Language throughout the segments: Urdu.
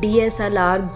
DSLR,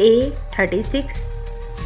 A36।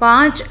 5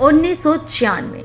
1996।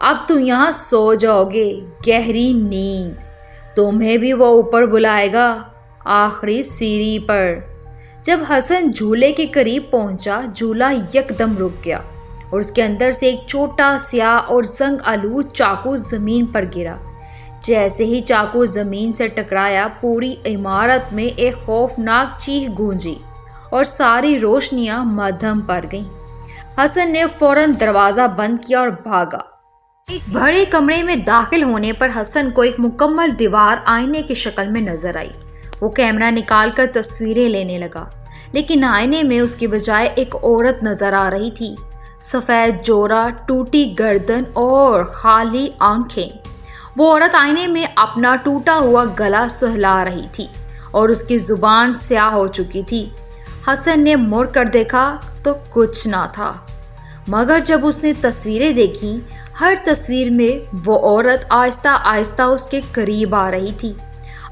اب تم یہاں سو جاؤ گے گہری نیند. تمہیں بھی وہ اوپر بلائے گا آخری سیڑھی پر. جب حسن جھولے کے قریب پہنچا جھولا یکدم رک گیا اور اس کے اندر سے ایک چھوٹا سیاہ اور زنگ آلود چاقو زمین پر گرا. جیسے ہی چاقو زمین سے ٹکرایا پوری عمارت میں ایک خوفناک چیخ گونجی اور ساری روشنیاں مدھم پڑ گئیں. حسن نے فوراً دروازہ بند کیا اور بھاگا. ایک بڑے کمرے میں داخل ہونے پر حسن کو ایک مکمل دیوار آئینے کی شکل میں نظر آئی. وہ کیمرہ نکال کر تصویریں لینے لگا لیکن آئینے میں اس کی بجائے ایک عورت نظر آ رہی تھی. سفید جوڑا، ٹوٹی گردن اور خالی آنکھیں. وہ عورت آئینے میں اپنا ٹوٹا ہوا گلا سہلا رہی تھی اور اس کی زبان سیاہ ہو چکی تھی. حسن نے مڑ کر دیکھا تو کچھ نہ تھا، مگر جب اس نے تصویریں دیکھیں ہر تصویر میں وہ عورت آہستہ آہستہ اس کے قریب آ رہی تھی.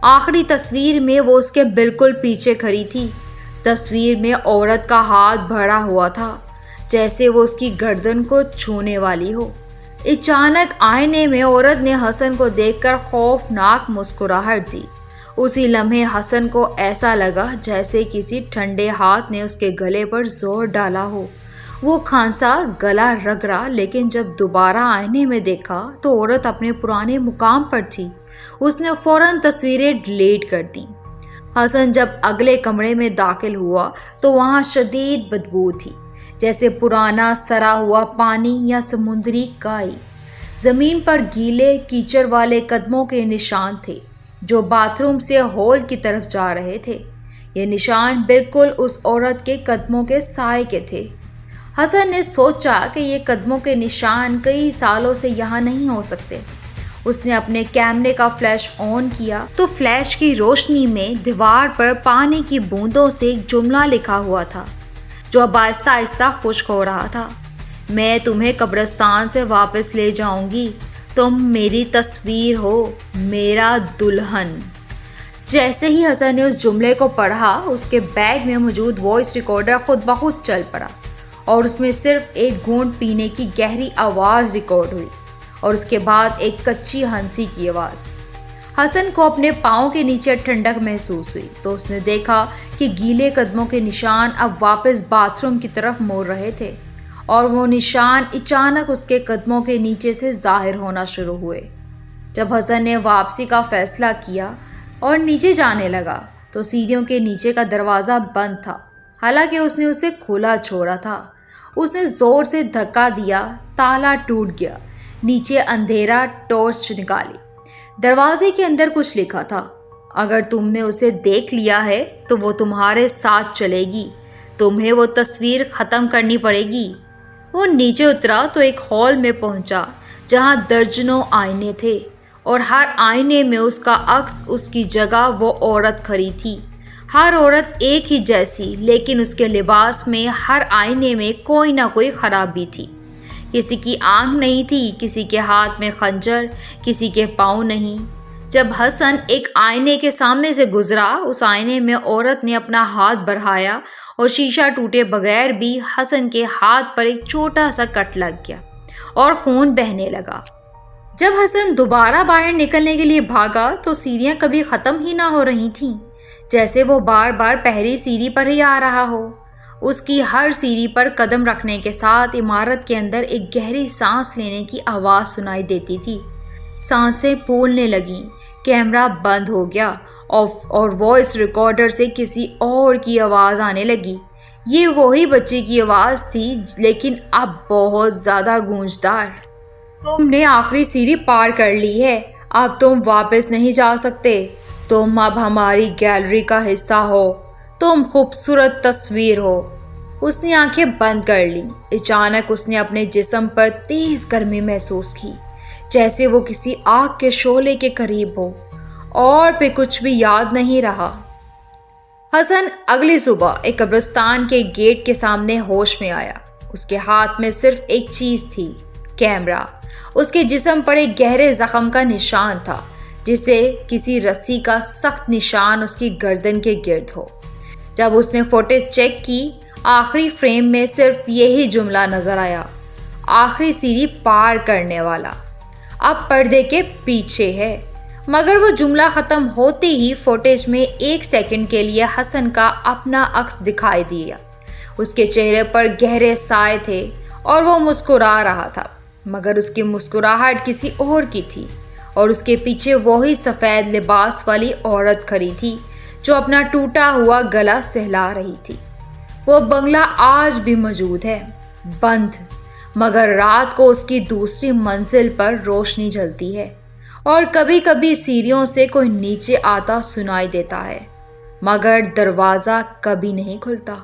آخری تصویر میں وہ اس کے بالکل پیچھے کھڑی تھی. تصویر میں عورت کا ہاتھ بڑھا ہوا تھا جیسے وہ اس کی گردن کو چھونے والی ہو. اچانک آئینے میں عورت نے حسن کو دیکھ کر خوفناک مسکراہٹ دی. اسی لمحے حسن کو ایسا لگا جیسے کسی ٹھنڈے ہاتھ نے اس کے گلے پر زور ڈالا ہو. وہ کھانسا، گلا رگڑا، لیکن جب دوبارہ آئینے میں دیکھا تو عورت اپنے پرانے مقام پر تھی. اس نے فوراً تصویریں ڈیلیٹ کر دیں. حسن جب اگلے کمرے میں داخل ہوا تو وہاں شدید بدبو تھی، جیسے پرانا سڑا ہوا پانی یا سمندری کائی. زمین پر گیلے کیچڑ والے قدموں کے نشان تھے جو باتھ روم سے ہال کی طرف جا رہے تھے. یہ نشان بالکل اس عورت کے قدموں کے سائے کے تھے. حسن نے سوچا کہ یہ قدموں کے نشان کئی سالوں سے یہاں نہیں ہو سکتے. اس نے اپنے کیمرے کا فلیش آن کیا تو فلیش کی روشنی میں دیوار پر پانی کی بوندوں سے ایک جملہ لکھا ہوا تھا جو اب آہستہ آہستہ خشک ہو رہا تھا. میں تمہیں قبرستان سے واپس لے جاؤں گی، تم میری تصویر ہو، میرا دلہن. جیسے ہی حسن نے اس جملے کو پڑھا اس کے بیگ میں موجود وائس ریکارڈر خود بخود چل پڑا اور اس میں صرف ایک گھونٹ پینے کی گہری آواز ریکارڈ ہوئی اور اس کے بعد ایک کچی ہنسی کی آواز. حسن کو اپنے پاؤں کے نیچے ٹھنڈک محسوس ہوئی تو اس نے دیکھا کہ گیلے قدموں کے نشان اب واپس باتھ روم کی طرف مڑ رہے تھے اور وہ نشان اچانک اس کے قدموں کے نیچے سے ظاہر ہونا شروع ہوئے. جب حسن نے واپسی کا فیصلہ کیا اور نیچے جانے لگا تو سیڑھیوں کے نیچے کا دروازہ بند تھا، حالانکہ اس نے اسے کھلا چھوڑا تھا. اس نے زور سے دھکا دیا، تالا ٹوٹ گیا. نیچے اندھیرا. ٹارچ نکالی. دروازے کے اندر کچھ لکھا تھا: اگر تم نے اسے دیکھ لیا ہے تو وہ تمہارے ساتھ چلے گی، تمہیں وہ تصویر ختم کرنی پڑے گی. وہ نیچے اترا تو ایک ہال میں پہنچا جہاں درجنوں آئینے تھے اور ہر آئینے میں اس کا عکس، اس کی جگہ وہ عورت کھڑی تھی. ہر عورت ایک ہی جیسی، لیکن اس کے لباس میں ہر آئینے میں کوئی نہ کوئی خرابی تھی. کسی کی آنکھ نہیں تھی، کسی کے ہاتھ میں خنجر، کسی کے پاؤں نہیں. جب حسن ایک آئینے کے سامنے سے گزرا اس آئینے میں عورت نے اپنا ہاتھ بڑھایا اور شیشہ ٹوٹے بغیر بھی حسن کے ہاتھ پر ایک چھوٹا سا کٹ لگ گیا اور خون بہنے لگا. جب حسن دوبارہ باہر نکلنے کے لیے بھاگا تو سیڑھیاں کبھی ختم ہی نہ ہو رہی تھیں، جیسے وہ بار بار پہلی سیڑھی پر ہی آ رہا ہو. اس کی ہر سیڑھی پر قدم رکھنے کے ساتھ عمارت کے اندر ایک گہری سانس لینے کی آواز سنائی دیتی تھی. سانسیں پھولنے لگیں. کیمرہ بند ہو گیا اور وائس ریکارڈر سے کسی اور کی آواز آنے لگی. یہ وہی بچے کی آواز تھی لیکن اب بہت زیادہ گونجدار. تم نے آخری سیڑھی پار کر لی ہے، اب تم واپس نہیں جا سکتے. تم اب ہماری گیلری کا حصہ ہو، تم خوبصورت تصویر ہو. اس نے آنکھیں بند کر لیں. اچانک اس نے اپنے جسم پر تیز گرمی محسوس کی، جیسے وہ کسی آگ کے شعلے کے قریب ہو، اور پھر کچھ بھی یاد نہیں رہا. حسن اگلی صبح ایک قبرستان کے گیٹ کے سامنے ہوش میں آیا. اس کے ہاتھ میں صرف ایک چیز تھی: کیمرہ. اس کے جسم پر ایک گہرے زخم کا نشان تھا، جسے کسی رسی کا سخت نشان اس کی گردن کے گرد ہو. جب اس نے فوٹیج چیک کی آخری فریم میں صرف یہی جملہ نظر آیا: آخری سیڑھی پار کرنے والا اب پردے کے پیچھے ہے۔ مگر وہ جملہ ختم ہوتے ہی فوٹیج میں 1 سیکنڈ کے لیے حسن کا اپنا عکس دکھائی دیا۔ اس کے چہرے پر گہرے سائے تھے اور وہ مسکرا رہا تھا، مگر اس کی مسکراہٹ کسی اور کی تھی، اور اس کے پیچھے وہی سفید لباس والی عورت کھڑی تھی جو اپنا ٹوٹا ہوا گلا سہلا رہی تھی۔ وہ بنگلہ آج بھی موجود ہے، بند، مگر رات کو اس کی دوسری منزل پر روشنی جلتی ہے، اور کبھی کبھی سیڑھیوں سے کوئی نیچے آتا سنائی دیتا ہے، مگر دروازہ کبھی نہیں کھلتا۔